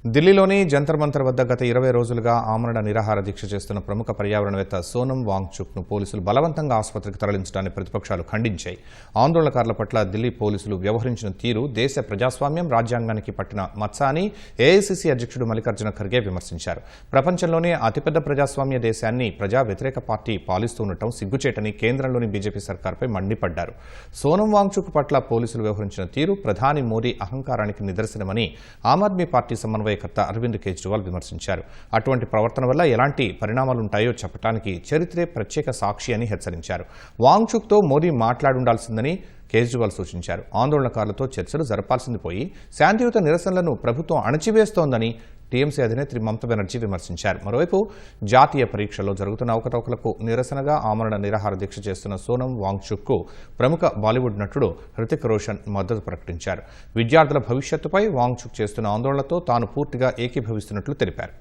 ఢిల్లీలోని జంతర్ మంతర్ వద్ద గత 20 రోజులుగా ఆమరణ నిరాహార దీక్ష చేస్తున్న ప్రముఖ పర్యావరణవేత్త సోనం వాంగ్చుక్ను పోలీసులు బలవంతంగా ఆసుపత్రికి తరలించడాన్ని ప్రతిపక్షాలు ఖండించాయి. ఆందోళనకారుల పట్ల ఢిల్లీ పోలీసులు వ్యవహరించిన తీరు దేశ ప్రజాస్వామ్యం, రాజ్యాంగానికి పట్టిన మచ్చ అని ఏఐసీసీ అధ్యక్షుడు మల్లికార్జున ఖర్గే విమర్శించారు. ప్రపంచంలోనే అతిపెద్ద ప్రజాస్వామ్య దేశాన్ని ప్రజా వ్యతిరేక పార్టీ పాలిస్తుండటం సిగ్గుచేటని కేంద్రంలోని బీజేపీ సర్కార్పై మండిపడ్డారు. సోనం వాంగ్చుక్ పట్ల పోలీసులు వ్యవహరించిన తీరు ప్రధాని మోదీ అహంకారానికి నిదర్శనమని ఆమ్ ఆద్మీ పార్టీ సమన్వయకర్త అరవింద్ కేజ్రీవాల్ విమర్శించారు. అటువంటి ప్రవర్తన వల్ల ఎలాంటి పరిణామాలుంటాయో చెప్పడానికి చరిత్రే ప్రత్యేక సాక్షి అని హెచ్చరించారు. వాంగ్చుక్తో మోదీ మాట్లాడుండాల్సిందని కేజ్రీవాల్ సూచించారు. ఆందోళనకారులతో చర్చలు జరపాల్సింది పోయి శాంతియుత నిరసనలను ప్రభుత్వం అణచివేస్తోందని టీఎంసీ అధినేత్రి మమతా బెనర్జీ విమర్శించారు. మరోవైపు జాతీయ పరీక్షల్లో జరుగుతున్న అవకతవకలకు నిరసనగా ఆమరణ నిరాహార దీక్ష చేస్తున్న సోనం వాంగ్చుక్కు ప్రముఖ బాలీవుడ్ నటుడు హృతిక్ రోషన్ మద్దతు ప్రకటించారు. విద్యార్థుల భవిష్యత్తుపై వాంగ్చుక్ చేస్తున్న ఆందోళనతో తాను పూర్తిగా ఏకీభవిస్తున్నట్లు తెలిపారు.